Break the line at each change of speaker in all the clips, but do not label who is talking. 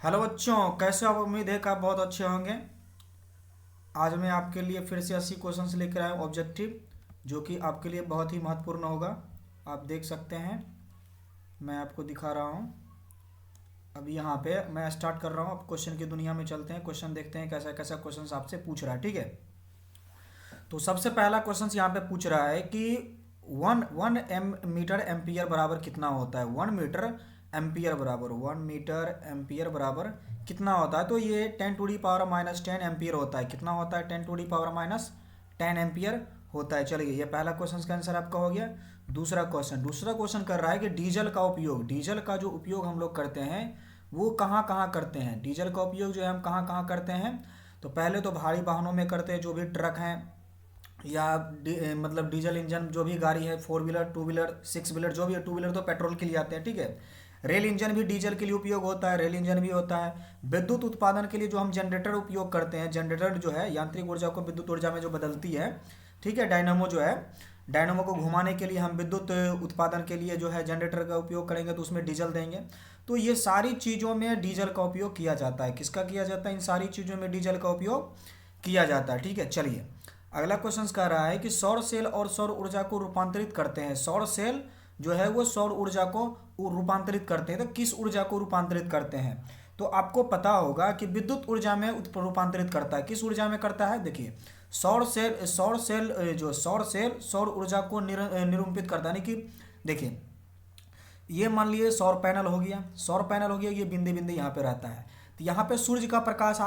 Hello बच्चों, कैसे हो आप? उम्मीद है कि आप बहुत अच्छे होंगे। आज मैं आपके लिए फिर से 80 क्वेश्चंस लेकर आया हूँ ऑब्जेक्टिव, जो कि आपके लिए बहुत ही महत्वपूर्ण होगा। आप देख सकते हैं, मैं आपको दिखा रहा हूँ। अभी यहाँ पे मैं स्टार्ट कर रहा हूँ। अब क्वेश्चन की दुनिया में चलते हैं, क्वेश्चन देखते हैं कैसा कैसा क्वेश्चन आपसे पूछ रहा है। ठीक है, तो सबसे पहला क्वेश्चन यहाँ पे पूछ रहा है कि one one M metre ampere बराबर कितना होता है। 1 मीटर एम्पियर बराबर कितना होता है। तो ये 10⁻⁻10 एम्पियर होता है। कितना होता है? 10⁻10 एम्पियर होता है। चलिए, ये पहला क्वेश्चन का आंसर आपका हो गया। दूसरा क्वेश्चन कर रहा है कि डीजल का जो उपयोग हम लोग करते हैं वो कहाँ कहाँ करते हैं। डीजल का उपयोग जो है हम कहाँ कहाँ करते हैं। तो पहले तो भारी वाहनों में करते हैं, जो भी ट्रक हैं या मतलब डीजल इंजन जो भी गाड़ी है, 4 व्हीलर, 2 व्हीलर, 6 व्हीलर, जो भी है। 2 व्हीलर तो पेट्रोल के लिए आते हैं। ठीक है, रेल इंजन भी डीजल के लिए उपयोग होता है, रेल इंजन भी होता है। विद्युत उत्पादन के लिए जो हम जनरेटर उपयोग करते हैं, जनरेटर जो है यांत्रिक ऊर्जा को विद्युत ऊर्जा में जो बदलती है। ठीक है, डायनामो जो है, डायनामो को घुमाने के लिए हम विद्युत उत्पादन के लिए जो है जनरेटर का उपयोग करेंगे, तो उसमें डीजल देंगे। तो ये सारी चीज़ों में डीजल का उपयोग किया जाता है। किसका किया जाता है? इन सारी चीज़ों में डीजल का उपयोग किया जाता है। ठीक है, चलिए अगला क्वेश्चन कह रहा है कि सौर सेल और सौर ऊर्जा को रूपांतरित करते हैं। सौर सेल जो है वो सौर ऊर्जा को रूपांतरित करते हैं। तो किस ऊर्जा को रूपांतरित करते हैं? तो आपको पता होगा कि विद्युत ऊर्जा में रूपांतरित करता है। किस ऊर्जा में करता है? देखिए, सौर सेल सौर ऊर्जा को निरूपित करता है। यानी कि देखिए, ये मान लिए सौर पैनल हो गया, ये बिंदु बिंदु यहाँ पे रहता है। तो यहाँ पे सूर्य का प्रकाश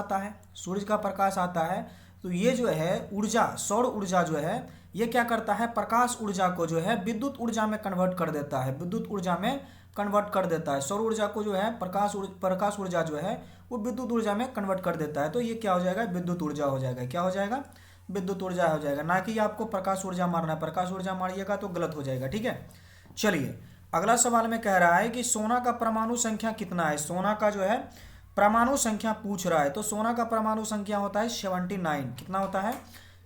आता है, तो ये जो है ऊर्जा, सौर ऊर्जा जो है ये क्या करता है? प्रकाश ऊर्जा को जो है विद्युत ऊर्जा में कन्वर्ट कर देता है। सौर ऊर्जा को जो है प्रकाश ऊर्जा जो है वो विद्युत ऊर्जा में कन्वर्ट कर देता है। तो ये क्या हो जाएगा? विद्युत ऊर्जा हो जाएगा। क्या हो जाएगा? विद्युत ऊर्जा हो जाएगा। ना कि आपको प्रकाश ऊर्जा मारना है, प्रकाश ऊर्जा मारिएगा तो गलत हो जाएगा। ठीक है, चलिए अगला सवाल में कह रहा है कि सोना का परमाणु संख्या कितना है। सोना का जो है परमाणु संख्या पूछ रहा है। तो सोना का परमाणु संख्या होता है 79। कितना होता है?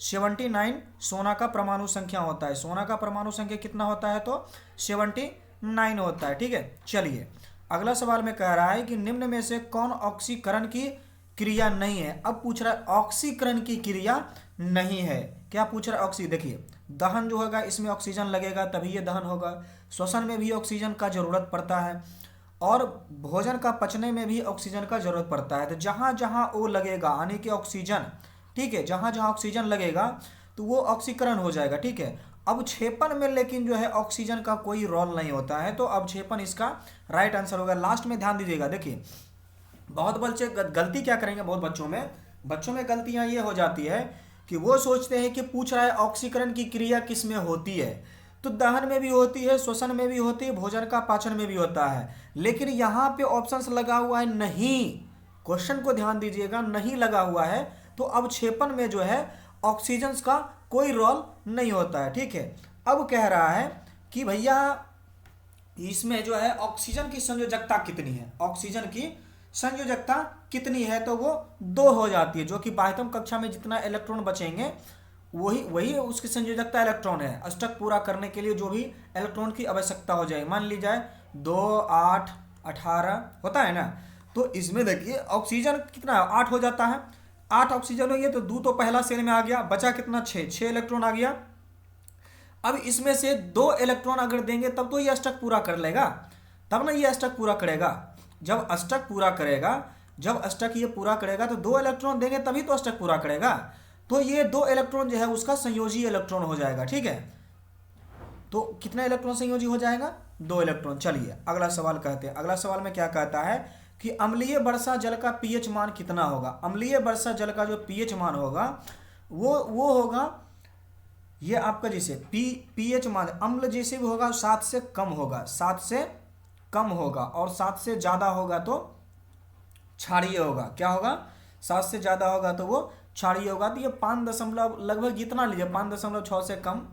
79 सोना का परमाणु संख्या होता है। सोना का परमाणु संख्या कितना होता है? तो 79 होता है। ठीक है, चलिए अगला सवाल में कह रहा है कि निम्न में से कौन ऑक्सीकरण की क्रिया नहीं है। अब पूछ रहा है ऑक्सीकरण की क्रिया नहीं है। क्या पूछ रहा है? ऑक्सी, देखिए दहन जो होगा इसमें ऑक्सीजन लगेगा तभी ये दहन होगा। श्वसन में भी ऑक्सीजन का जरूरत पड़ता है और भोजन का पचने में भी ऑक्सीजन का जरूरत पड़ता है। तो जहाँ जहाँ वो लगेगा यानी कि ऑक्सीजन, ठीक है, जहाँ जहाँ ऑक्सीजन लगेगा तो वो ऑक्सीकरण हो जाएगा। ठीक है, अवक्षेपण में लेकिन जो है ऑक्सीजन का कोई रोल नहीं होता है, तो अवक्षेपण इसका राइट आंसर होगा। लास्ट में ध्यान दीजिएगा, देखिए बहुत बच्चे गलती क्या करेंगे, बहुत बच्चों में गलतियां ये हो जाती है कि वो सोचते हैं कि पूछ रहा है ऑक्सीकरण की क्रिया किस में होती है। तो दहन में भी होती है, श्वसन में भी होती है, भोजन का पाचन में भी होता है। लेकिन यहाँ पे ऑप्शंस लगा हुआ है नहीं। क्वेश्चन को ध्यान दीजिएगा, नहीं लगा हुआ है। तो अवक्षेपण में जो है ऑक्सीजन का कोई रोल नहीं होता है। ठीक है, अब कह रहा है कि भैया इसमें जो है ऑक्सीजन की संयोजकता कितनी है। ऑक्सीजन की संयोजकता कितनी है? तो वो 2 हो जाती है, जो कि बाह्यतम कक्षा में जितना इलेक्ट्रॉन बचेंगे वही वही उसकी संयोजकता इलेक्ट्रॉन है। अष्टक पूरा करने के लिए जो भी इलेक्ट्रॉन की आवश्यकता हो जाए, मान ली जाए 2, 8, 18 होता है ना। तो इसमें देखिए ऑक्सीजन कितना 8 हो जाता है। 8 ऑक्सीजन हो गया तो 2 तो पहला सेल में आ गया, बचा कितना? 6 इलेक्ट्रॉन आ गया। अब इसमें से 2 इलेक्ट्रॉन अगर देंगे तब तो ये अष्टक पूरा कर लेगा, तब ना ये अष्टक पूरा करेगा। जब अष्टक ये पूरा करेगा तो 2 इलेक्ट्रॉन देंगे तभी तो अष्टक पूरा करेगा। तो ये 2 इलेक्ट्रॉन जो है उसका संयोजी इलेक्ट्रॉन हो जाएगा। ठीक है, तो कितना इलेक्ट्रॉन संयोजी हो जाएगा? 2 इलेक्ट्रॉन। चलिए अगला सवाल कहते हैं। अगला सवाल में क्या कहता है कि अम्लीय वर्षा जल का पीएच मान कितना होगा। अम्लीय वर्षा जल का जो पीएच मान होगा वो होगा, ये आपका जैसे पीएच मान अम्ल जैसे भी होगा 7 से कम होगा, 7 से कम होगा, और 7 से ज़्यादा होगा तो क्षारीय होगा। क्या होगा? 7 से ज़्यादा होगा तो वो क्षारीय होगा। तो ये 5 दशमलव लगभग जितना लीजिए 5.6 से कम,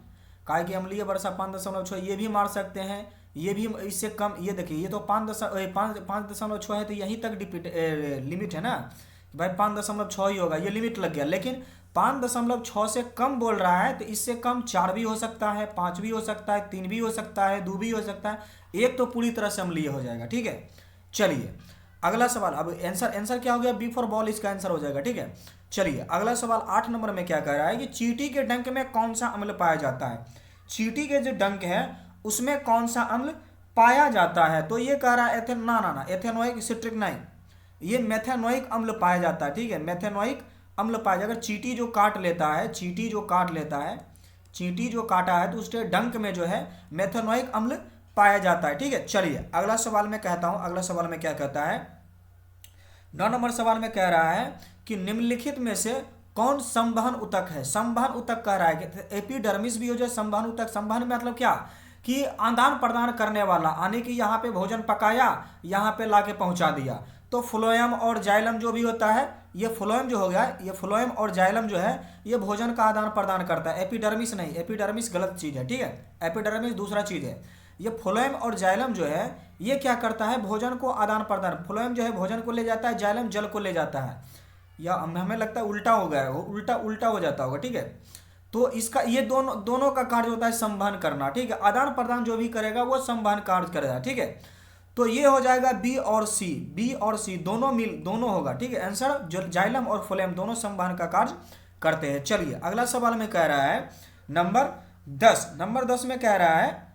काहे कि अम्लीय वर्षा 5.6 ये भी मार सकते हैं, ये भी इससे कम। ये देखिए ये तो 5.6 है, तो यहीं तक लिमिट है ना भाई, 5.6 ही होगा, ये लिमिट लग गया। लेकिन 5.6 से कम बोल रहा है तो इससे कम 4 भी हो सकता है, 5 भी हो सकता है, 3 भी हो सकता है, 2 भी हो सकता है, 1 तो पूरी तरह से अम्लीय हो जाएगा। ठीक है, चलिए अगला सवाल, अब आंसर क्या हो गया, बी फॉर बॉल इसका आंसर हो जाएगा, ठीक है। चलिए अगला सवाल 8 नंबर में क्या कह रहा है कि चींटी के डंक में कौन सा अम्ल पाया जाता है। चींटी के जो डंक है उसमें कौन सा अम्ल पाया जाता है, तो ये कह रहा है एथेनोइक सिट्रिक नहीं, ये मेथेनोइक अम्ल पाया जाता है, ठीक है। मेथेनोइक अम्ल पाया जाएगा। चींटी जो काट लेता है, चींटी जो काटा है तो उसके डंक में जो है मेथेनोइक अम्ल पाया जाता है, ठीक है। चलिए अगला सवाल मैं कहता हूं, अगला सवाल में क्या कहता है, 9 नंबर सवाल में कह रहा है कि निम्नलिखित में से कौन संवहन ऊतक है। संवहन ऊतक कह रहा है कि एपिडर्मिस भी हो जाए संवहन ऊतक। संवहन मतलब क्या कि आदान प्रदान करने वाला, यानी कि यहाँ पे भोजन पकाया, यहाँ पे लाके पहुंचा दिया। तो फ्लोएम और जाइलम जो भी होता है, ये फ्लोएम जो हो गया, ये फ्लोएम और जाइलम जो है ये भोजन का आदान प्रदान करता है। एपिडर्मिस नहीं, एपिडर्मिस गलत चीज है, ठीक है। एपिडर्मिस दूसरा चीज है। ये फ्लोएम और जाइलम जो है ये क्या करता है, भोजन को आदान प्रदान। फ्लोएम जो है भोजन को ले जाता है, जाइलम जल को ले जाता है, या हमें लगता है उल्टा हो गया है, वो उल्टा हो जाता होगा, ठीक है। तो इसका ये दोनों का कार्य होता है संवहन करना, ठीक है। आदान प्रदान जो भी करेगा वो संवहन कार्य करेगा, ठीक है। तो ये हो जाएगा बी और सी दोनों होगा, ठीक है। आंसर जो जाइलम और फ्लोएम दोनों संवहन का कार्य करते हैं। चलिए अगला सवाल में कह रहा है नंबर 10 में कह रहा है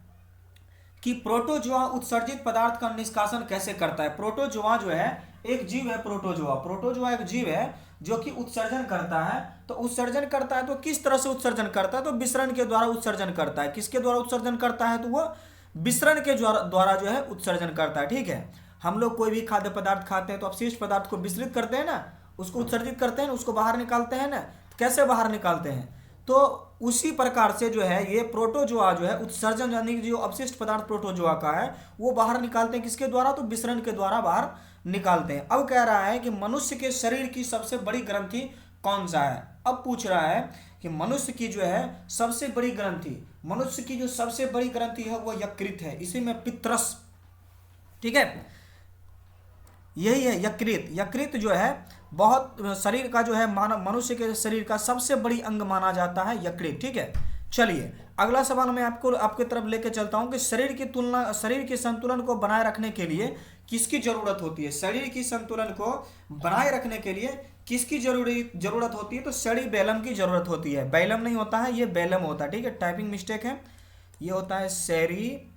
कि प्रोटोजोआ उत्सर्जित पदार्थ का निष्कासन कैसे करता है। प्रोटोजोआ जो है एक जीव है, प्रोटोजोआ एक जीव है जो कि उत्सर्जन करता है। तो उत्सर्जन करता है तो किस तरह से उत्सर्जन करता है, तो विसरण के द्वारा उत्सर्जन करता है। किसके द्वारा उत्सर्जन करता है, तो वह विसरण के द्वारा जो है उत्सर्जन करता है, ठीक है। हम लोग कोई भी खाद्य पदार्थ खाते हैं तो अपशिष्ट पदार्थ को विसरित करते हैं ना, उसको उत्सर्जित करते हैं, उसको बाहर निकालते हैं ना। तो कैसे बाहर निकालते हैं, तो उसी प्रकार से जो है ये प्रोटोजोआ जो है उत्सर्जन, यानी कि जो अपशिष्ट पदार्थ प्रोटोजोआ का है वो बाहर निकालते हैं। किसके द्वारा, तो विसरण के द्वारा बाहर निकालते हैं। अब कह रहा है कि मनुष्य के शरीर की सबसे बड़ी ग्रंथि कौन सा है। अब पूछ रहा है कि मनुष्य की जो है सबसे बड़ी ग्रंथि, मनुष्य की जो सबसे बड़ी ग्रंथि है वो यकृत है, इसी में पित्रस, ठीक है, यही है यकृत जो है बहुत शरीर का जो है मनुष्य के शरीर का सबसे बड़ी अंग माना जाता है यकृत, ठीक है। चलिए अगला सवाल मैं आपके तरफ लेके चलता हूं कि शरीर के संतुलन को बनाए रखने के लिए किसकी जरूरत होती है। शरीर की संतुलन को बनाए रखने के लिए किसकी जरूरत होती है, तो सेरिबेलम की जरूरत होती है। बैलम नहीं होता है, ये बेलम होता है, ठीक है। टाइपिंग मिस्टेक है, ये होता है सेरिबेलम,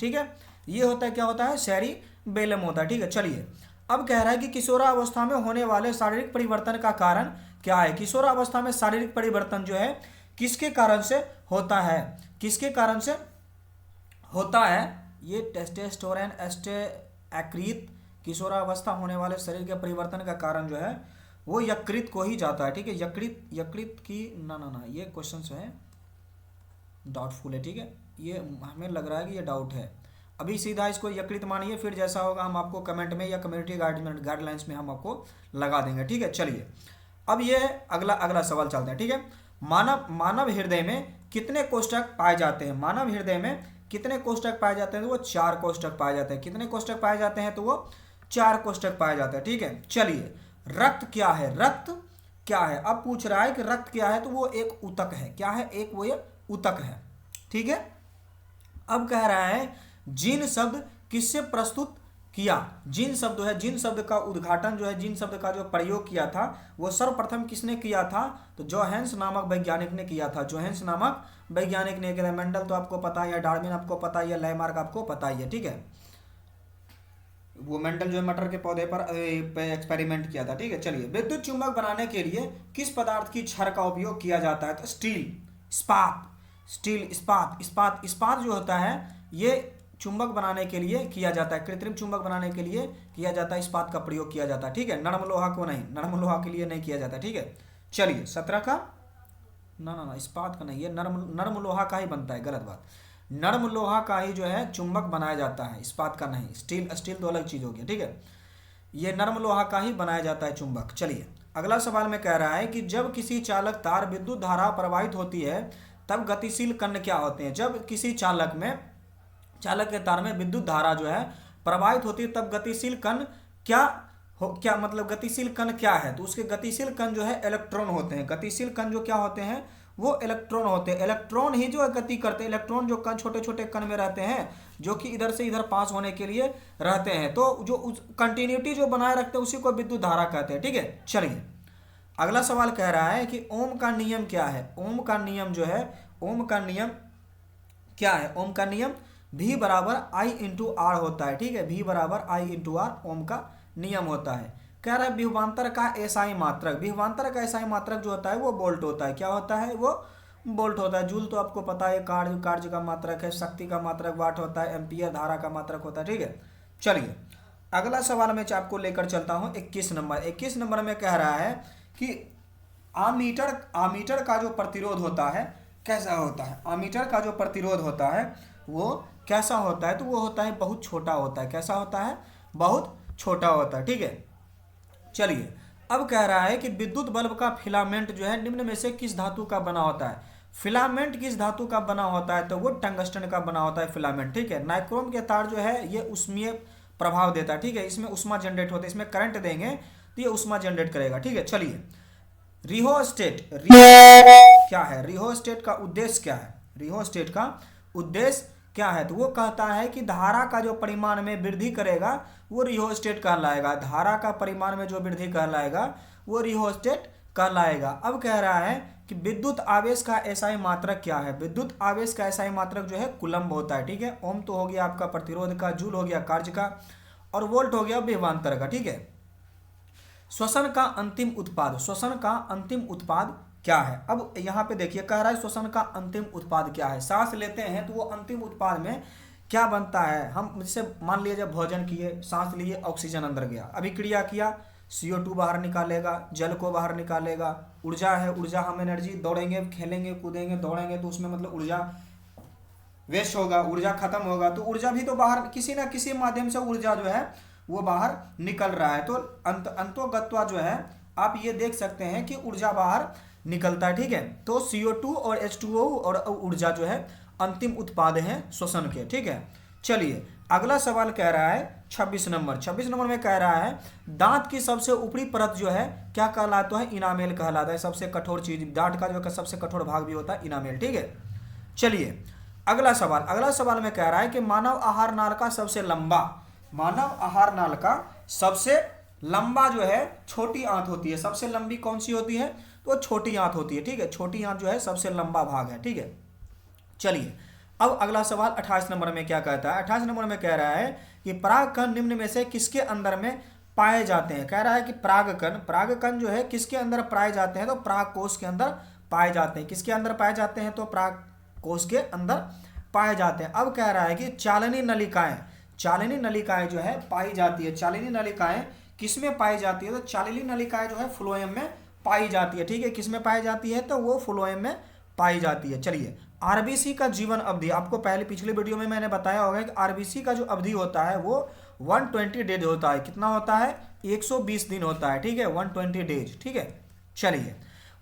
ठीक है। ये होता है, क्या होता है, सेरिबेलम होता है, ठीक है। चलिए अब कह रहा है कि किशोरावस्था में होने वाले शारीरिक परिवर्तन का कारण क्या है। किशोरावस्था में शारीरिक परिवर्तन जो है किसके कारण से होता है, किसके कारण से होता है, ये टेस्टोस्टेरोन यकृत, किशोरावस्था होने वाले शरीर के परिवर्तन का कारण जो है वो यकृत को ही जाता है, ठीक है। यकृत की ना ये क्वेश्चन जो है डाउटफुल है, ठीक है। ये हमें लग रहा है कि ये डाउट है। अभी सीधा इसको यकृत मानिए, फिर जैसा होगा हम आपको कमेंट में या कम्युनिटी गाइडलाइंस में हम आपको लगा देंगे, ठीक है। चलिए अब ये अगला सवाल चलता है, ठीक है। मानव हृदय में कितने कोष्ठक पाए जाते हैं। मानव हृदय में कितने कोष्ठक पाए जाते हैं, तो वो 4 कोष्ठक पाए जाते हैं। कितने कोष्ठक पाए जाते हैं, तो वो 4 कोष्ठक पाए जाते हैं, ठीक है। चलिए रक्त क्या है, रक्त क्या है। अब पूछ रहा है कि रक्त क्या है, तो वो एक ऊतक है। क्या है, एक वो ये ऊतक है, ठीक है। अब कह रहा है जीन शब्द किससे प्रस्तुत किया। जीन शब्द है, जीन शब्द का उद्घाटन जो है, जीन शब्द का जो प्रयोग किया था वो सर्वप्रथम किसने किया था, तो जोहान्स नामक वैज्ञानिक ने किया था। जोहान्स नामक वैज्ञानिक ने किया। मेंडल तो आपको पता है, डार्विन आपको पता है, लैमार्क आपको पता ही है, ठीक है। वो मेंडल जो है मटर के पौधे पर एक्सपेरिमेंट किया था, ठीक है। चलिए विद्युत चुंबक बनाने के लिए किस पदार्थ की छड़ का उपयोग किया जाता है, तो इस्पात जो होता है ये चुंबक बनाने के लिए किया जाता है, कृत्रिम चुंबक बनाने के लिए किया जाता है, इस्पात का प्रयोग किया जाता है, ठीक है। नरम लोहा को नहीं, नरम लोहा के लिए नहीं किया जाता, ठीक है। चलिए 17 का ना इस्पात का नहीं, ये नरम लोहा का ही बनता है, गलत बात। नरम लोहा का ही जो है चुंबक बनाया जाता है, इस्पात का नहीं। स्टील तो अलग चीज हो गया, ठीक है। ये नरम लोहा का ही बनाया जाता है चुंबक। चलिए अगला सवाल में कह रहा है कि जब किसी चालक तार विद्युत धारा प्रवाहित होती है तब गतिशील कण क्या होते हैं। जब किसी चालक के तार में विद्युत धारा जो है प्रवाहित होती है तब गतिशील कण गतिशील कण क्या है, तो उसके गतिशील कण जो है इलेक्ट्रॉन होते हैं। गतिशील कण जो क्या होते हैं वो इलेक्ट्रॉन होते हैं। इलेक्ट्रॉन ही जो गति करते हैं, इलेक्ट्रॉन जो कण छोटे छोटे कण में रहते हैं जो कि इधर से इधर पास होने के लिए रहते हैं, तो जो उस कंटिन्यूटी जो बनाए रखते हैं उसी को विद्युत धारा कहते हैं। ठीक है, चलिए अगला सवाल कह रहा है कि ओम का नियम क्या है। ओम का नियम जो है, ओम का नियम क्या है? ओम का नियम V बराबर I इंटू आर होता है। ठीक है, V बराबर I इंटू आर ओम का नियम होता है। कह रहा है विभवांतर का एसआई मात्रक, विभवांतर का एसआई मात्रक जो होता है वो वोल्ट होता है। क्या होता है? वो वोल्ट होता है। जूल तो आपको पता है कार्य का मात्रक है, शक्ति का मात्रक वाट होता है, एम्पियर धारा का मात्रक होता है। ठीक है, चलिए अगला सवाल मैं आपको लेकर चलता हूँ 21 नंबर। 21 नंबर में कह रहा है कि आमीटर का जो प्रतिरोध होता है कैसा होता है? आमीटर का जो प्रतिरोध होता है वो कैसा होता है? तो वो होता है बहुत छोटा होता है। कैसा होता है? बहुत छोटा होता है। ठीक है, चलिए अब कह रहा है कि विद्युत बल्ब का फिलामेंट जो है निम्न में से किस धातु का बना होता है? फिलामेंट किस धातु का बना होता है? तो वो टंगस्टन का बना होता है फिलामेंट। ठीक है, नाइक्रोम के तार जो है ये उष्मीय प्रभाव देता है। ठीक है, इसमें उष्मा जनरेट होता है, इसमें करंट देंगे तो ये उष्मा जनरेट करेगा। ठीक है, चलिए रिहोस्टेट क्या है? रिहोस्टेट का उद्देश्य क्या है? रिहोस्टेट का उद्देश्य क्या है? तो वो कहता है कि धारा का जो परिमाण में वृद्धि करेगा वो रिहोस्टेट कहलाएगा। धारा का परिमाण में जो वृद्धि कहलाएगा वो रिहोस्टेट कहलाएगा। अब कह रहा है कि विद्युत आवेश का एसआई मात्रक क्या है? विद्युत आवेश का एसआई मात्रक जो है कूलम्ब होता है। ठीक है, ओम तो हो गया आपका प्रतिरोध का, जूल हो गया कार्य का, और वोल्ट हो गया विभवांतर का। ठीक है, श्वसन का अंतिम उत्पाद, श्वसन का अंतिम उत्पाद क्या है? अब यहाँ पे देखिए कह रहा है श्वसन का अंतिम उत्पाद क्या है। सांस लेते हैं तो वो अंतिम उत्पाद में क्या बनता है? हम जैसे मान लीजिए जब भोजन किए, सांस लिए, ऑक्सीजन अंदर गया, अभिक्रिया किया, CO2 बाहर निकालेगा, जल को बाहर निकालेगा, ऊर्जा है, ऊर्जा हम एनर्जी, दौड़ेंगे, खेलेंगे, कूदेंगे, दौड़ेंगे तो उसमें मतलब ऊर्जा वेस्ट होगा, ऊर्जा खत्म होगा, तो ऊर्जा भी तो बाहर किसी ना किसी माध्यम से ऊर्जा जो है वो बाहर निकल रहा है। तो अंतोगत्वा जो है आप ये देख सकते हैं कि ऊर्जा बाहर निकलता है। ठीक है, तो CO2 और H2O और ऊर्जा जो है अंतिम उत्पाद हैं श्वसन के। ठीक है, चलिए अगला सवाल कह रहा है 26 नंबर। 26 नंबर में कह रहा है दांत की सबसे ऊपरी परत जो है क्या कहलाता है? इनामेल कहलाता है। सबसे कठोर चीज दांत का जो सबसे कठोर भाग भी होता है इनामेल। ठीक है, चलिए अगला सवाल में कह रहा है कि मानव आहार नाल का सबसे लंबा, मानव आहार नाल का सबसे लंबा जो है छोटी आंत होती है। सबसे लंबी कौन सी होती है? तो छोटी आंत होती है। ठीक है, छोटी आंत जो है सबसे लंबा भाग है। ठीक है, चलिए अब अगला सवाल 28 नंबर में क्या कहता है? 28 नंबर में कह रहा है कि परागकण निम्न में से किसके अंदर में पाए जाते हैं? कह रहा है कि परागकण जो है किसके अंदर पाए जाते हैं? तो परागकोश के अंदर पाए जाते हैं। किसके अंदर पाए जाते हैं? तो परागकोश के अंदर पाए जाते हैं। अब कह रहा है कि चालनी नलिकाएं जो है पाई जाती है। चालनी नलिकाएं किसमें पाई जाती है? तो चालनी नलिकाएं जो है फ्लोएम में पाई जाती है। ठीक है, किसमें पाई जाती है? तो वो फ्लोएम में पाई जाती है। चलिए आरबीसी का जीवन अवधि, आपको पहले पिछले वीडियो में मैंने बताया होगा कि आरबीसी का जो अवधि होता है वो 120 डेज होता है। कितना होता है? 120 दिन होता है। ठीक है, 120 डेज। ठीक है, चलिए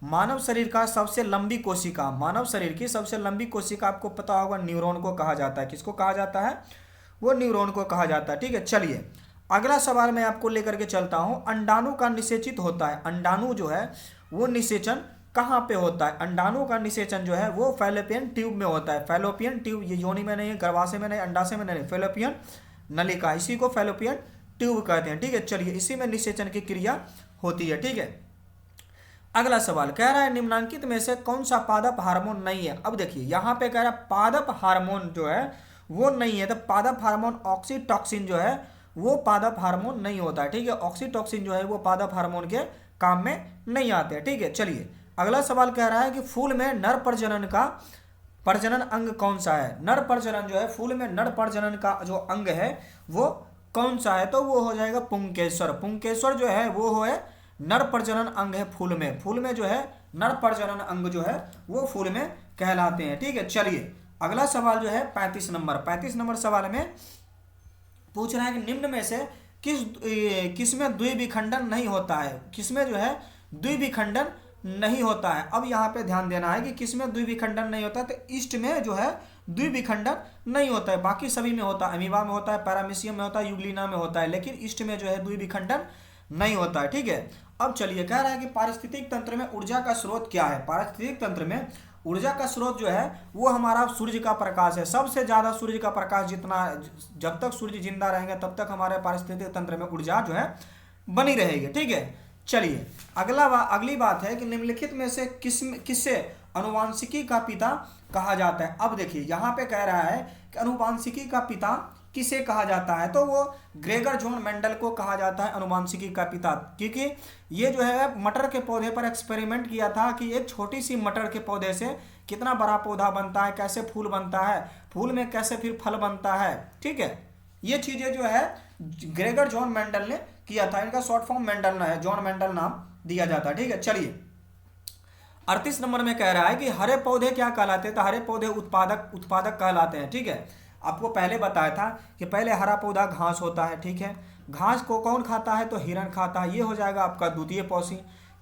मानव शरीर का सबसे लंबी कोशिका, मानव शरीर की सबसे लंबी कोशिका आपको पता होगा न्यूरॉन को कहा जाता है। किसको कहा जाता है? वो न्यूरॉन को कहा जाता है। ठीक है, चलिए अगला सवाल मैं आपको लेकर के चलता हूं। अंडाणु का निषेचित होता है, अंडाणु जो है वो निषेचन कहाँ पे होता है? अंडाणु का निषेचन जो है वो फैलोपियन ट्यूब में होता है। फैलोपियन ट्यूब, ये योनि में नहीं, गर्भाशय में नहीं, अंडाशय में नहीं, फैलोपियन नलिका, इसी को फैलोपियन ट्यूब कहते हैं। ठीक है, चलिए इसी में निषेचन की क्रिया होती है। ठीक है, अगला सवाल कह रहा है निम्नांकित में से कौन सा पादप हार्मोन नहीं है? अब देखिए यहाँ पे कह रहा है पादप हार्मोन जो है वो नहीं है। तो पादप हार्मोन ऑक्सीटॉक्सिन जो है वो पादप हार्मोन नहीं होता है। ठीक है, ऑक्सीटॉक्सिन जो है वो पादप हार्मोन के काम में नहीं आते हैं। ठीक है, चलिए अगला सवाल कह रहा है कि फूल में नर प्रजनन का प्रजनन अंग कौन सा है? नर प्रजनन जो है फूल में नर प्रजनन का जो अंग है वो कौन सा है? तो वो हो जाएगा पुंकेश्वर। पुंकेश्वर जो है वो है नर प्रजनन अंग है फूल में। फूल में जो है नर प्रजनन अंग जो है वो फूल में कहलाते हैं। ठीक है, चलिए अगला सवाल जो है 35 नंबर सवाल में पूछ रहा है कि निम्न में से किसमें द्विविखंडन नहीं होता है? किसमें जो है द्विविखंडन नहीं होता है? अब यहाँ पे ध्यान देना है कि किसमें द्विविखंडन नहीं होता है। तो ईस्ट में जो है द्विविखंडन नहीं होता है, बाकी सभी में होता है। अमीबा में होता है, पैरामीशियम में होता है, यूग्लिना में होता है, लेकिन ईस्ट में जो है द्विविखंडन नहीं होता है। ठीक है, अब चलिए कह रहा है कि पारिस्थितिक तंत्र में ऊर्जा का स्रोत क्या है। पारिस्थितिक तंत्र में ऊर्जा का स्रोत जो है वो हमारा सूर्य का प्रकाश है। सबसे ज्यादा सूर्य का प्रकाश जितना, जब तक सूर्य जिंदा रहेंगे तब तक हमारे पारिस्थितिक तंत्र में ऊर्जा जो है बनी रहेगी। ठीक है, चलिए अगली बात है कि निम्नलिखित में से किससे अनुवांशिकी का पिता कहा जाता है। अब देखिए यहाँ पे कह रहा है कि अनुवांशिकी का पिता किसे कहा जाता है, तो वो ग्रेगर जॉन मेंडल को कहा जाता है अनुवांशिकी का पिता, क्योंकि ये जो है मटर के पौधे पर एक्सपेरिमेंट किया था कि एक छोटी सी मटर के पौधे से कितना बड़ा पौधा बनता है, कैसे फूल बनता है, फूल में कैसे फिर फल बनता है। ठीक है, ये चीजें जो है ग्रेगर जॉन मेंडल ने किया था। इनका शॉर्ट फॉर्म मेंडल ना है, जॉन मेंडल नाम दिया जाता है। ठीक है, चलिए 38 नंबर में कह रहा है कि हरे पौधे क्या कहलाते हैं, तो हरे पौधे उत्पादक कहलाते हैं। ठीक है, आपको पहले बताया था कि पहले हरा पौधा घास होता है। ठीक है, घास को कौन खाता है, तो हिरण खाता है। ये हो जाएगा आपका द्वितीय पौषी।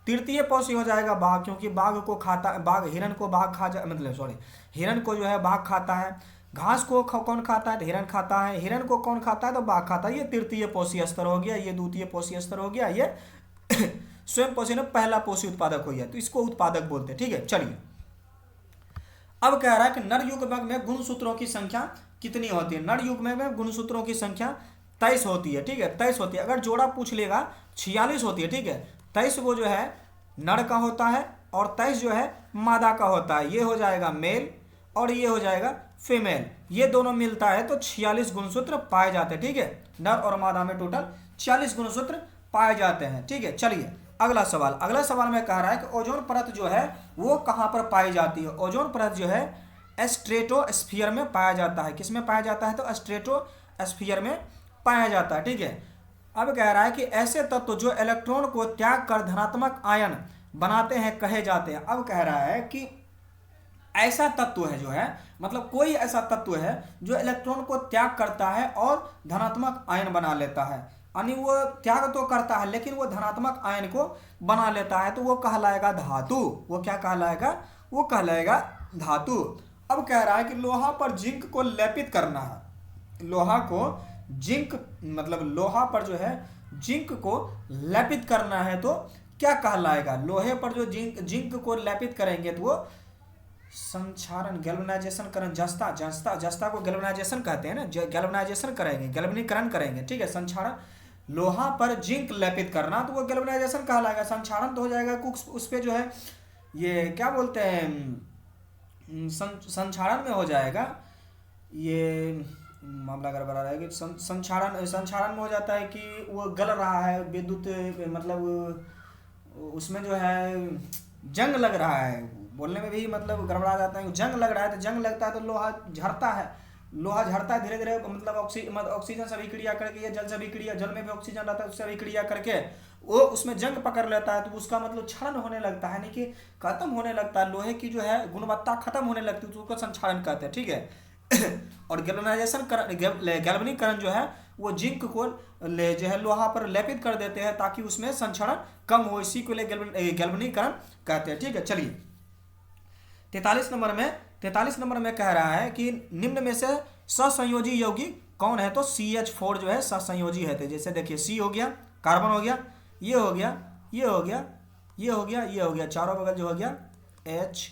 तृतीय पौषी हो जाएगा बाघ, क्योंकि बाघ को खाता, बाघ हिरण को बाघ खा जा मतलब सॉरी हिरण को जो है बाघ खाता है। घास को कौन खाता है, तो हिरण खाता है। हिरण को कौन खाता है, तो बाघ खाता है। ये तृतीय पोषी स्तर हो गया, ये द्वितीय पोषी स्तर हो गया, ये स्वयं पोषी ने पहला पोषी उत्पादक हो गया, तो इसको उत्पादक बोलते हैं। ठीक है, चलिए अब कह रहा है कि नर युग्मक में गुणसूत्रों की संख्या कितनी होती है। नर युग्मक में गुणसूत्रों की संख्या 23 होती है। ठीक है, 23 होती है। अगर जोड़ा पूछ लेगा 46 होती है। ठीक है, 23 वो जो है नर का होता है और 23 जो है मादा का होता है। ये हो जाएगा मेल और ये हो जाएगा फीमेल, ये दोनों मिलता है तो 46 गुणसूत्र पाए जाते हैं। ठीक है, नर और मादा में टोटल 40 गुणसूत्र पाए जाते हैं। ठीक है, चलिए अगला सवाल में कह रहा है कि ओजोन परत जो है वो कहाँ पर पाई जाती है। ओजोन परत जो है स्ट्रेटोस्फीयर में पाया जाता है। किस में पाया जाता है, तो स्ट्रेटोस्फीयर में पाया जाता है। ठीक है, अब कह रहा है कि ऐसे तत्व जो इलेक्ट्रॉन को त्याग कर धनात्मक आयन बनाते हैं कहे जाते हैं। अब कह रहा है कि ऐसा तत्व है जो है, मतलब कोई ऐसा तत्व है जो इलेक्ट्रॉन को त्याग करता है और धनात्मक आयन बना लेता है, यानी वो त्याग तो करता है लेकिन वो धनात्मक आयन को बना लेता है, तो वो कहलाएगा धातु। वो क्या कहलाएगा, वो कहलाएगा धातु। अब कह रहा है कि लोहा पर जिंक को लेपित करना है। लोहा को जिंक मतलब लोहा पर जो है जिंक को लेपित करना है तो क्या कहलाएगा। लोहे पर जो जिंक को लेपित करेंगे तो वो संक्षारण गैल्वेनाइजेशन करें, जस्ता को गैल्वेनाइजेशन कहते हैं ना, गैल्वेनाइजेशन करेंगे, गैल्वेनीकरण करेंगे। ठीक है, संक्षारण लोहा पर जिंक लेपित करना तो वो गैल्वेनाइजेशन कहलाएगा। संक्षारण तो हो जाएगा उस पे जो है ये क्या बोलते हैं संक्षारण में हो जाएगा, ये मामला गड़बड़ा रहा है कि संक्षारण में हो जाता है कि वो गल रहा है विद्युत, मतलब उसमें जो है जंग लग रहा है, बोलने में भी मतलब गड़बड़ा जाता है। जंग लग रहा है तो जंग लगता है तो लोहा झड़ता है, लोहा झड़ता है धीरे धीरे, मतलब ऑक्सीजन से अभिक्रिया करके, ये जल से अभिक्रिया, जल में भी ऑक्सीजन रहता है उससे अभिक्रिया करके वो उसमें जंग पकड़ लेता है तो उसका मतलब क्षरण होने लगता है, यानी कि खत्म होने लगता है, लोहे की जो है गुणवत्ता खत्म होने लगती है तो उसको संक्षारण कहते हैं। ठीक है और गैल्वेनीकरण जो है वो जिंक को जो है लोहा पर लेपित कर देते हैं ताकि उसमें संक्षारण कम हो, इसी को गैल्वेनीकरण कहते हैं। ठीक है, चलिए 43 नंबर में कह रहा है कि निम्न में से ससंयोजी यौगिक कौन है, तो CH4 जो है ससंयोजी है। तो जैसे देखिए C हो गया, कार्बन हो गया, ये हो गया, ये हो गया, ये हो गया, ये हो गया, चारों बगल जो हो गया H।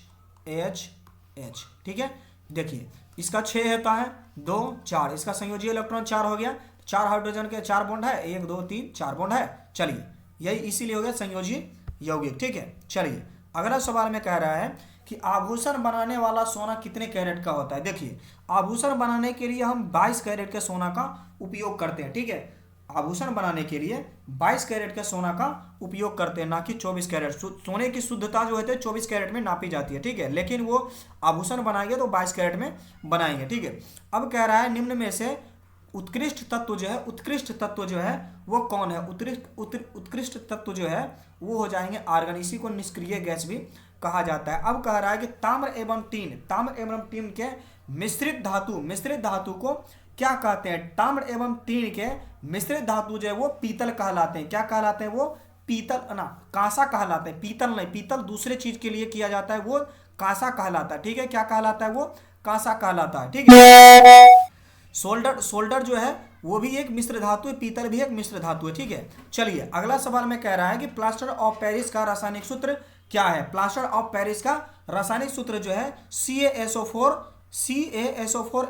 ठीक है, देखिए इसका 6 होता है, 2 4, इसका संयोजी इलेक्ट्रॉन 4 हो गया, 4 हाइड्रोजन के 4 बॉन्ड है, 1 2 3 4 बॉन्ड है। चलिए यही इसीलिए हो गया संयोजी यौगिक। ठीक है, चलिए अगला सवाल में कह रहा है कि आभूषण बनाने वाला सोना कितने कैरेट का होता है। देखिए आभूषण बनाने के लिए हम 22 कैरेट के सोना का उपयोग करते हैं। ठीक है, आभूषण बनाने के लिए 22 कैरेट के सोना का उपयोग करते हैं, ना कि 24 कैरेट। सोने की शुद्धता जो होती है 24 कैरेट में नापी जाती है। ठीक है, लेकिन वो आभूषण बनाएंगे तो 22 कैरेट में बनाएंगे। ठीक है, अब कह रहा है निम्न में से उत्कृष्ट तत्व जो है वो कौन है। उत्कृष्ट तत्व जो है वो हो जाएंगे आर्गन, इसी को निष्क्रिय गैस भी कहा जाता है। अब कह रहा है कि ताम्र एवं टीन के मिश्रित धातु को क्या कहते हैं। ताम्र एवं टीन के मिश्रित धातु जो है वो पीतल कहलाते हैं। क्या कहलाते हैं, वो पीतल ना कांसा कहलाते हैं। पीतल नहीं, पीतल दूसरे चीज के लिए किया जाता है, वो कांसा कहलाता है। ठीक है, क्या कहलाता है, वो कांसा कहलाता है। ठीक है, सोल्डर जो है वो भी एक मिश्र धातु है, पीतल भी एक मिश्र धातु है। ठीक है, चलिए अगला सवाल में कह रहा है कि प्लास्टर ऑफ पेरिस का रासायनिक सूत्र क्या है। प्लास्टर ऑफ पेरिस का रासायनिक सूत्र जो है CaSO4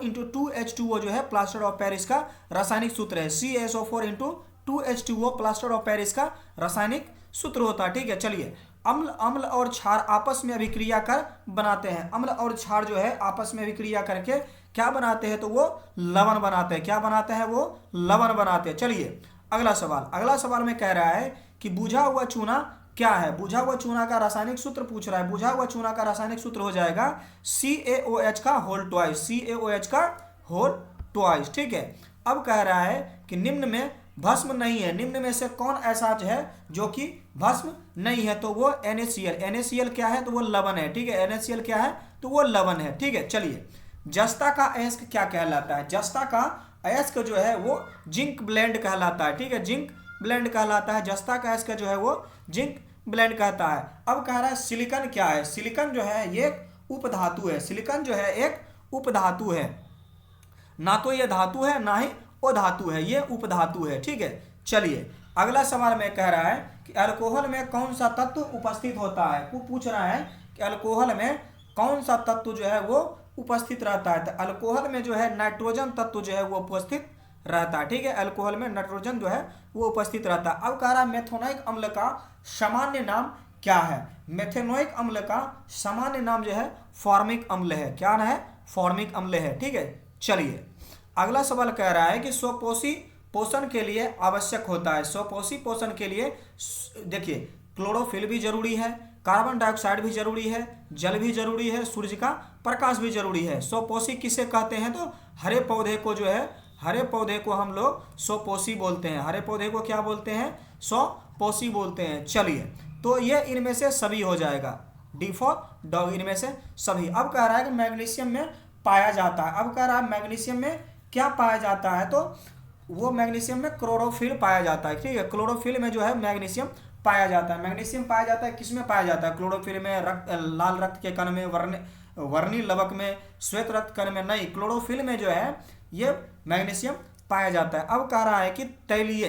इंटू 2H2O जो है प्लास्टर ऑफ पेरिस का रासायनिक सूत्र है। CaSO4 into 2H2O plaster of Paris का रासायनिक सूत्र होता है। ठीक है, चलिए अम्ल और क्षार आपस में अभिक्रिया कर बनाते हैं। अम्ल और क्षार जो है आपस में अभिक्रिया करके क्या बनाते हैं, तो वो लवण बनाते हैं। क्या बनाते हैं, वो लवण बनाते हैं। चलिए अगला सवाल में कह रहा है कि बुझा हुआ चूना क्या है। बुझा हुआ चूना का रासायनिक सूत्र पूछ रहा है। बुझा हुआ चूना का रासायनिक सूत्र हो जाएगा CaOH का होल ट्वाइस, CaOH का होल ट्वाइस। ठीक है, अब कह रहा है कि निम्न में भस्म नहीं है। निम्न में से कौन ऐसा है जो कि भस्म नहीं है, तो वो NaCl। NaCl क्या है, तो वो लवण है। ठीक है, NaCl क्या है, तो वो लवण है। ठीक है, चलिए जस्ता का अयस्क क्या कहलाता है। जस्ता का अयस्क जो है वो जिंक ब्लेंड कहलाता है। ठीक है, जिंक ब्लेंड कहलाता है। जस्ता का अयस्क जो है वो जिंक ब्लेंड कहता है। अब कह रहा है सिलिकॉन क्या है। सिलिकॉन जो है ये उपधातु है। सिलिकॉन जो है एक उपधातु है, ना तो ये धातु है ना ही वो धातु है, ये उपधातु है। ठीक है, चलिए अगला सवाल में कह रहा है कि अल्कोहल में कौन सा तत्व उपस्थित होता है। वो पूछ रहा है कि अल्कोहल में कौन सा तत्व जो है वो उपस्थित रहता है। तो अल्कोहल में जो है नाइट्रोजन तत्व जो है वो उपस्थित रहता है। ठीक है, अल्कोहल में नाइट्रोजन जो है वो उपस्थित रहता है। अब कह रहा है मेथनोइक अम्ल का सामान्य नाम क्या है। मेथनोइक अम्ल का सामान्य नाम जो है फॉर्मिक अम्ल है। क्या है, फॉर्मिक अम्ल है। ठीक है, चलिए अगला सवाल कह रहा है कि स्वपोषी पोषण के लिए आवश्यक होता है। स्वपोषी पोषण के लिए देखिए क्लोरोफिल भी जरूरी है, कार्बन डाइऑक्साइड भी जरूरी है, जल भी जरूरी है, सूर्य का प्रकाश भी जरूरी है। स्वपोषी किसे कहते हैं, तो हरे पौधे को जो है, हरे पौधे को हम लोग स्वपोषी बोलते हैं। हरे पौधे को क्या बोलते हैं, स्वपोषी बोलते हैं। चलिए तो ये इनमें से सभी हो जाएगा, डी फॉर डॉग, इनमें से सभी। अब कह रहा है कि मैग्नीशियम में पाया जाता है। अब कह रहा है मैग्नीशियम में क्या पाया जाता है, तो वो मैग्नीशियम में क्लोरोफिल पाया जाता है। ठीक है, क्लोरोफिल में जो है मैग्नीशियम पाया जाता है। मैग्नीशियम पाया जाता है किस में पाया जाता है, क्लोरोफिल में, लाल रक्त के कण में, वर्णी लवक में, श्वेत रक्त कण में नहीं, क्लोरोफिल में जो है ये मैग्नीशियम पाया जाता है। अब कह रहा है कि तैलीय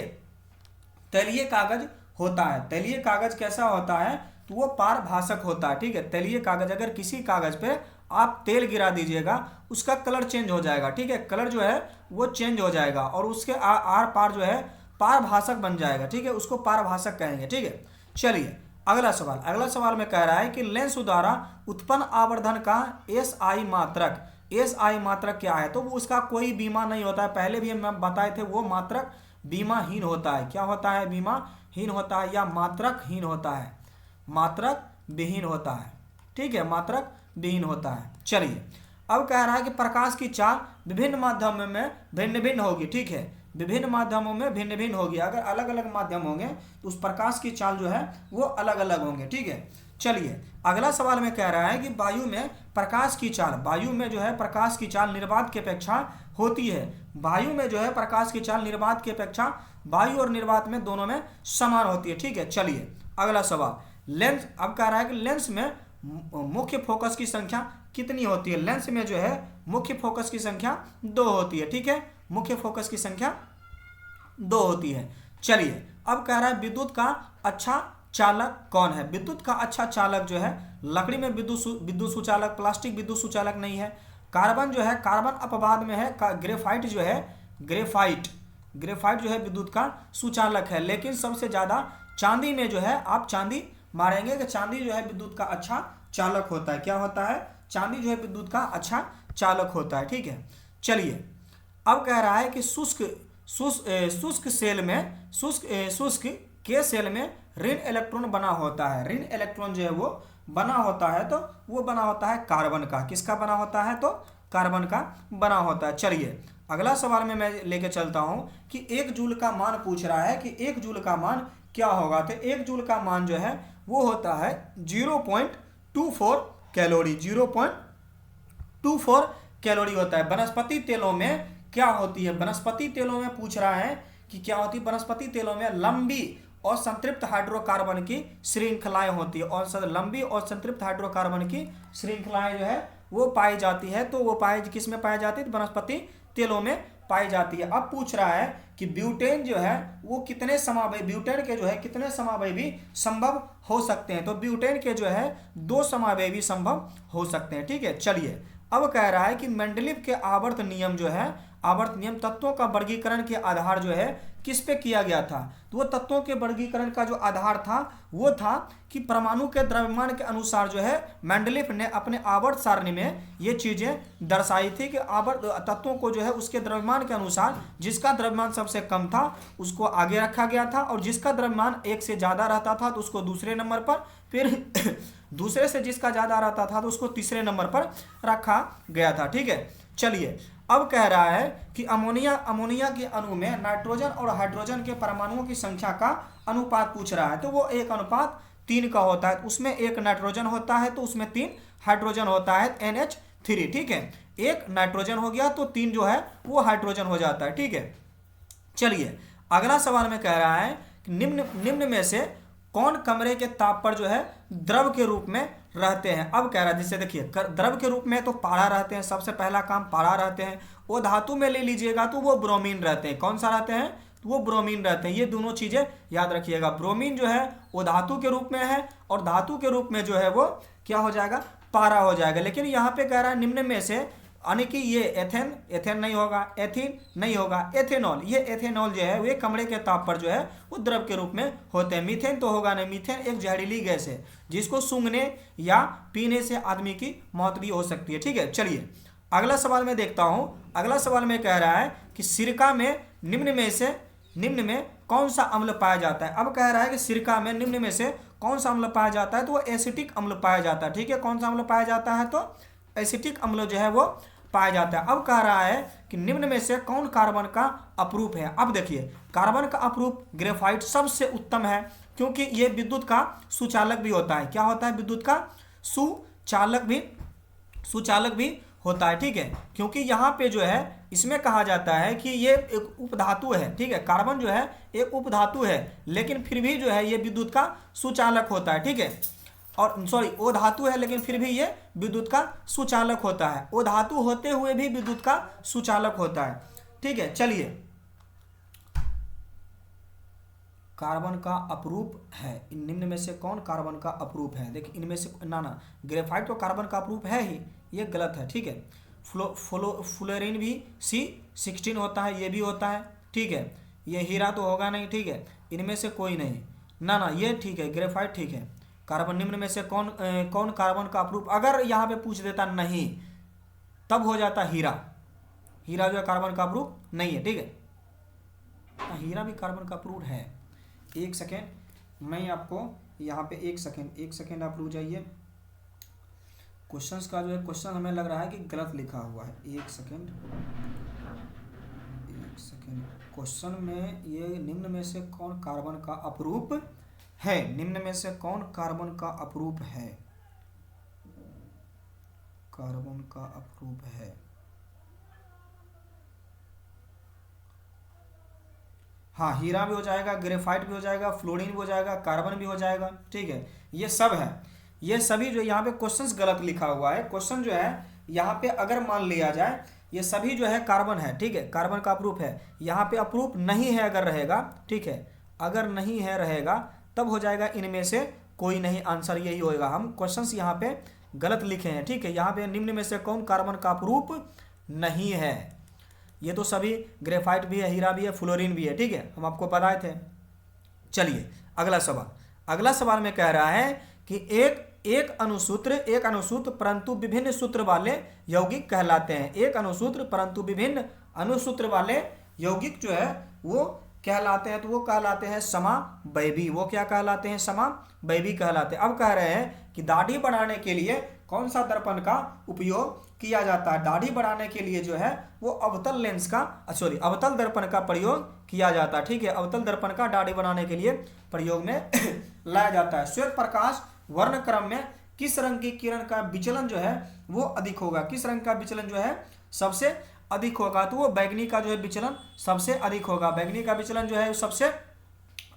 कागज होता है। तैलीय कागज कैसा होता है, तो वो पारभाषक होता है। ठीक है, तैलीय कागज, अगर किसी कागज पे आप तेल गिरा दीजिएगा उसका कलर चेंज हो जाएगा। ठीक है, कलर जो है वो चेंज हो जाएगा और उसके आर पार जो है पारभाषक बन जाएगा। ठीक है, उसको पारभाषक कहेंगे। ठीक है, चलिए अगला सवाल में कह रहा है कि लेंस द्वारा उत्पन्न आवर्धन का SI मात्रक, SI मात्रक क्या है, तो वो उसका कोई बीमा नहीं होता है। पहले भी हम बताए थे, वो मात्रक बीमाहीन होता है। क्या होता है, बीमाहीन होता है या मात्रकहीन होता है, मात्रक विहीन होता है। ठीक है, मात्रक विहीन होता है। चलिए अब कह रहा है कि प्रकाश की चाल विभिन्न माध्यमों में भिन्न भिन्न होगी। ठीक है, विभिन्न माध्यमों में भिन्न भिन्न होगी। अगर अलग अलग माध्यम होंगे तो उस प्रकाश की चाल जो है वो अलग अलग होंगे। ठीक है, चलिए अगला सवाल में कह रहा है कि वायु में प्रकाश की चाल, वायु में जो है प्रकाश की चाल निर्वात की अपेक्षा होती है। वायु में जो है प्रकाश की चाल निर्वात की अपेक्षा वायु और निर्वात में दोनों में समान होती है। ठीक है, चलिए अगला सवाल, लेंस। अब कह रहा है कि लेंस में मुख्य फोकस की संख्या कितनी होती है। लेंस में जो है मुख्य फोकस की संख्या 2 होती है। ठीक है, मुख्य फोकस की संख्या 2 होती है। चलिए अब कह रहा है विद्युत का अच्छा चालक कौन है। विद्युत का अच्छा चालक जो है, लकड़ी में विद्युत सुचालक, प्लास्टिक विद्युत सुचालक नहीं है। कार्बन जो है, कार्बन अपवाद में है। ग्रेफाइट जो है, ग्रेफाइट जो है विद्युत का सुचालक है। लेकिन सबसे ज़्यादा चांदी में जो है, आप चांदी मारेंगे कि चांदी जो है विद्युत का अच्छा चालक होता है। क्या होता है, चांदी जो है विद्युत का अच्छा चालक होता है। ठीक है, चलिए अब कह रहा है कि शुष्क सेल में, शुष्क के सेल में ऋण इलेक्ट्रॉन बना होता है। ऋण इलेक्ट्रॉन जो है वो बना होता है, तो वो बना होता है कार्बन का। किसका बना होता है, तो कार्बन का बना होता है। चलिए अगला सवाल में मैं लेके चलता हूं कि 1 जूल का मान पूछ रहा है कि 1 जूल का मान क्या होगा। तो 1 जूल का मान जो है वो होता है 0.24 कैलोरी। 0.24 कैलोरी होता है। वनस्पति तेलों में क्या होती है, वनस्पति तेलों में पूछ रहा है कि क्या होती है। वनस्पति तेलों में लंबी और संतृप्त हाइड्रोकार्बन की श्रृंखलाएं होती है, और लंबी और संतृप्त हाइड्रोकार्बन की श्रृंखलाएं जो है वो पाई जाती है। तो वो किस में पाई जाती है, वनस्पति तेलों में पाई जाती है। अब पूछ रहा है कि ब्यूटेन जो है वो कितने समावयवी, ब्यूटेन के जो है कितने समावयवी संभव हो सकते हैं। तो ब्यूटेन के जो है 2 समावयवी संभव हो सकते हैं। ठीक है, चलिए अब कह रहा है कि मेंडलीव के आवर्त नियम जो है, आवर्त नियम तत्वों का वर्गीकरण के आधार जो है किस पे किया गया था। तो वो तत्वों के वर्गीकरण का जो आधार था वो था कि परमाणु के द्रव्यमान के अनुसार जो है मेंडलीव ने अपने आवर्त सारणी में ये चीजें दर्शाई थी कि आवर्त तत्वों को जो है उसके द्रव्यमान के अनुसार जिसका द्रव्यमान सबसे कम था उसको आगे रखा गया था, और जिसका द्रव्यमान 1 से ज्यादा रहता था तो उसको दूसरे नंबर पर, फिर दूसरे से जिसका ज्यादा रहता था तो उसको तीसरे नंबर पर रखा गया था। ठीक है, चलिए अब कह रहा है कि अमोनिया के अणु में नाइट्रोजन और हाइड्रोजन के परमाणुओं की संख्या का अनुपात पूछ रहा है। तो वो 1:3 का होता है, उसमें 1 नाइट्रोजन होता है तो उसमें 3 हाइड्रोजन होता है, NH3। ठीक है, 1 नाइट्रोजन हो गया तो 3 जो है वो हाइड्रोजन हो जाता है। ठीक है, चलिए अगला सवाल में कह रहा है कि निम्न में से कौन कमरे के ताप पर जो है द्रव के रूप में रहते हैं। अब कह रहा है, जिससे देखिए द्रव के रूप में तो पारा रहते हैं, सबसे पहला काम पारा रहते हैं। वो धातु में ले लीजिएगा तो वो ब्रोमीन रहते हैं। कौन सा रहते हैं, तो वो ब्रोमीन रहते हैं। ये दोनों चीजें याद रखिएगा, ब्रोमीन जो है वो धातु के रूप में है और धातु के रूप में जो है वो क्या हो जाएगा, पारा हो जाएगा। लेकिन यहाँ पे कह रहा है निम्न में से, यानी कि ये एथेन नहीं होगा, एथीन नहीं होगा, एथेनॉल, ये एथेनॉल जो है वे कमरे के ताप पर जो है वो द्रव के रूप में होते हैं। मीथेन तो होगा नहीं, मीथेन एक जहरीली गैस है जिसको सूंघने या पीने से आदमी की मौत भी हो सकती है। ठीक है, चलिए अगला सवाल में देखता हूं। अगला सवाल में कह रहा है कि सिरका में निम्न में कौन सा अम्ल पाया जाता है। अब कह रहा है कि सिरका में निम्न में से कौन सा अम्ल पाया जाता है, तो वो एसिटिक अम्ल पाया जाता है। ठीक है, कौन सा अम्ल पाया जाता है, तो एसिटिक अम्ल जो है वो पाया जाता है। अब कह रहा है कि निम्न में से कौन कार्बन का अपरूप है। अब देखिए कार्बन का अपरूप ग्रेफाइट सबसे उत्तम है, क्योंकि ये विद्युत का सुचालक भी होता है। क्या होता है, विद्युत का सुचालक भी होता है। ठीक है, क्योंकि यहाँ पे जो है इसमें कहा जाता है कि ये एक उपधातु है। ठीक है, कार्बन जो है एक उपधातु है, लेकिन फिर भी जो है ये विद्युत का सुचालक होता है। ठीक है, और सॉरी वो धातु है लेकिन फिर भी ये विद्युत का सुचालक होता है। वो धातु होते हुए भी विद्युत का सुचालक होता है। ठीक है, चलिए कार्बन का अपरूप है, इन निम्न में से कौन कार्बन का अपरूप है। देखिए इनमें से ना ग्रेफाइट तो कार्बन का अपरूप है ही, ये गलत है। ठीक है, फ्लोरीन भी C16 होता है, ये भी होता है। ठीक है, ये हीरा तो होगा नहीं। ठीक है, इनमें से कोई नहीं, ना ये ठीक है, ग्रेफाइट ठीक है। कार्बन निम्न में से कौन कार्बन का अपरूप, अगर यहाँ पे पूछ देता नहीं तब हो जाता हीरा जो है कार्बन का अपरूप नहीं है। ठीक है, हीरा भी कार्बन का अपरूप है। एक सेकेंड मैं आपको यहाँ पे एक सेकेंड आप रुक जाइए। क्वेश्चंस का जो है क्वेश्चन हमें लग रहा है कि गलत लिखा हुआ है। एक सेकेंड क्वेश्चन में ये निम्न में से कौन कार्बन का अपरूप है, निम्न में से कौन कार्बन का अपरूप है, कार्बन का अपरूप है। हाँ, हीरा भी हो जाएगा, ग्रेफाइट भी हो जाएगा, फ्लोरीन भी हो जाएगा, कार्बन भी हो जाएगा। ठीक है, ये सब है, ये सभी जो यहाँ पे क्वेश्चंस गलत लिखा हुआ है। क्वेश्चन जो है यहाँ पे अगर मान लिया जाए ये सभी जो है कार्बन है। ठीक है, कार्बन का अपरूप है। यहाँ पे अपरूप नहीं है अगर रहेगा, ठीक है, अगर नहीं है रहेगा तब हो जाएगा इनमें से कोई नहीं, आंसर यही होएगा। हम क्वेश्चंस यहाँ पे गलत लिखे हैं। ठीक है, यहाँ पे निम्न में से कौन कार्बन का अपरूप नहीं है, ये तो सभी ग्रेफाइट भी है, हीरा भी है, फ्लोरीन भी है। ठीक है, हम आपको बताए थे। चलिए अगला सवाल में कह रहा है कि एक अनुसूत्र परंतु विभिन्न सूत्र वाले यौगिक कहलाते हैं। एक अनुसूत्र परंतु विभिन्न अनुसूत्र वाले यौगिक जो है वो कहलाते हैं, तो वो कहलाते हैं समावयवी। वो क्या कहलाते हैं, समावयवी कहलाते हैं। अब कह रहे हैं कि दाढ़ी बढ़ाने के लिए कौन सा दर्पण का उपयोग किया जाता है। दाढ़ी बढ़ाने के लिए जो है वो अवतल दर्पण का प्रयोग किया जाता है। ठीक है, अवतल दर्पण का दाढ़ी बनाने के लिए प्रयोग में लाया जाता है। श्वेत प्रकाश वर्ण क्रम में किस रंग की किरण का विचलन जो है वो अधिक होगा, किस रंग का विचलन जो है सबसे अधिक होगा, तो वो बैगनी का जो है विचलन सबसे अधिक होगा। बैगनी का विचलन जो है सबसे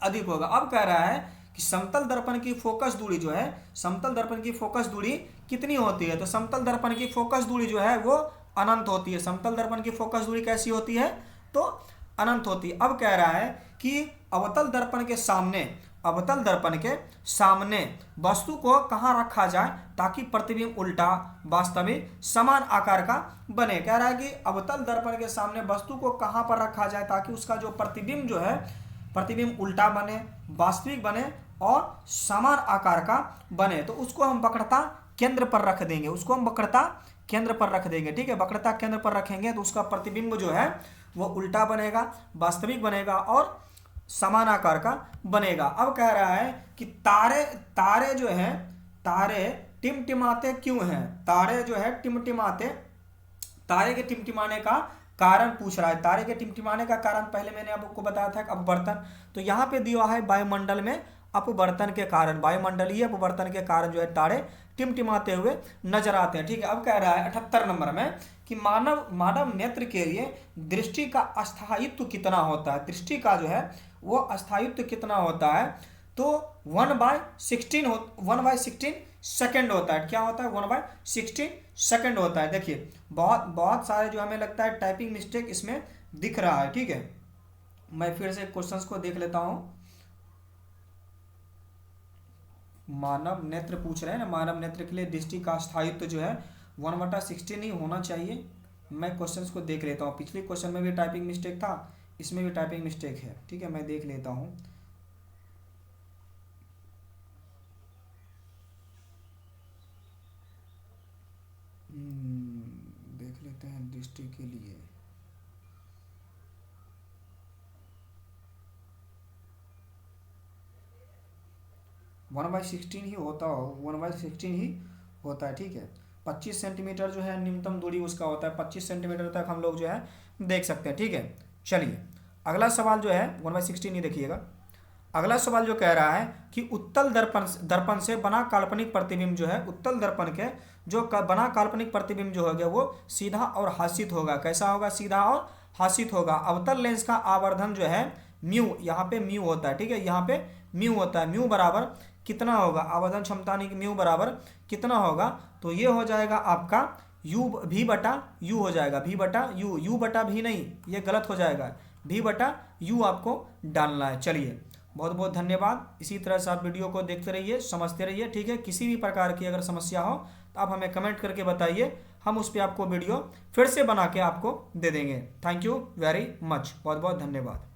अधिक होगा। अब कह रहा है कि समतल दर्पण की फोकस दूरी जो है, समतल दर्पण की फोकस दूरी कितनी होती है, तो समतल दर्पण की फोकस दूरी जो है वो अनंत होती है। समतल दर्पण की फोकस दूरी कैसी होती है? तो अनंत होती है। अब कह रहा है कि अवतल दर्पण के सामने, अवतल दर्पण के सामने वस्तु को कहाँ रखा जाए ताकि प्रतिबिंब उल्टा वास्तविक समान आकार का बने। कह रहा है कि अवतल दर्पण के सामने वस्तु को कहाँ पर रखा जाए ताकि उसका जो प्रतिबिंब जो है, प्रतिबिंब उल्टा बने, वास्तविक बने और समान आकार का बने। तो उसको हम वक्रता केंद्र पर रख देंगे, उसको हम वक्रता केंद्र पर रख देंगे। ठीक है, वक्रता केंद्र पर रखेंगे तो उसका प्रतिबिंब जो है वो उल्टा बनेगा, वास्तविक बनेगा और समान आकार का बनेगा। अब कह रहा है कि तारे जो हैं, तारे टिमटिमाते क्यों हैं? तारे जो है टिमटिमाते, तारे के टिमटिमाने का कारण पूछ रहा है। तारे के टिमटिमाने का कारण पहले मैंने आपको बताया था अपवर्तन। तो यहाँ पे दिया है वायुमंडल में अपवर्तन के कारण, वायुमंडलीय अपवर्तन के कारण जो है तारे टिमटिमाते हुए नजर आते हैं। ठीक है, अब कह रहा है 78 नंबर में कि मानव नेत्र के लिए दृष्टि का अस्थायित्व कितना होता है? दृष्टि का जो है वो अस्थायित्व कितना होता है? तो 1/16 सेकेंड होता है। क्या होता है? 1/16 सेकेंड होता है। देखिए बहुत सारे जो हमें लगता है टाइपिंग मिस्टेक इसमें दिख रहा है। ठीक है, मैं फिर से क्वेश्चंस को देख लेता हूं। मानव नेत्र पूछ रहे हैं ना, मानव नेत्र के लिए दृष्टि का स्थायित्व जो है 1/16 ही होना चाहिए। मैं क्वेश्चंस को देख लेता हूँ। पिछले क्वेश्चन में भी टाइपिंग मिस्टेक था, इसमें भी टाइपिंग मिस्टेक है। ठीक है, मैं देख लेता हूँ। देख लेते हैं दृष्टि के लिए। वन बाई सिक्सटीन ही होता हो, 1/16 ही होता है। ठीक है, 25 सेंटीमीटर जो है न्यूनतम दूरी उसका होता है। 25 सेंटीमीटर तक हम लोग जो है देख सकते हैं। ठीक है, चलिए अगला सवाल जो है 1/16 ही देखिएगा। अगला सवाल जो कह रहा है कि उत्तल दर्पण से बना काल्पनिक प्रतिबिंब जो है, उत्तल दर्पण के जो बना काल्पनिक प्रतिबिंब जो होगा वो सीधा और हासित होगा। कैसा होगा? सीधा और हासित होगा। अवतल लेंस का आवर्धन जो है म्यू, यहाँ पे म्यू होता है। ठीक है, यहाँ पे म्यू होता है। म्यू बराबर कितना होगा? आवर्धन क्षमता नहीं, म्यू बराबर कितना होगा? तो ये हो जाएगा आपका यू, भी बटा यू हो जाएगा, भी बटा यू। यू बटा भी नहीं, ये गलत हो जाएगा, भी बटा यू आपको डालना है। चलिए बहुत बहुत धन्यवाद। इसी तरह से आप वीडियो को देखते रहिए, समझते रहिए। ठीक है, किसी भी प्रकार की अगर समस्या हो तो आप हमें कमेंट करके बताइए, हम उस पर आपको वीडियो फिर से बना के आपको दे देंगे। थैंक यू वेरी मच, बहुत बहुत धन्यवाद।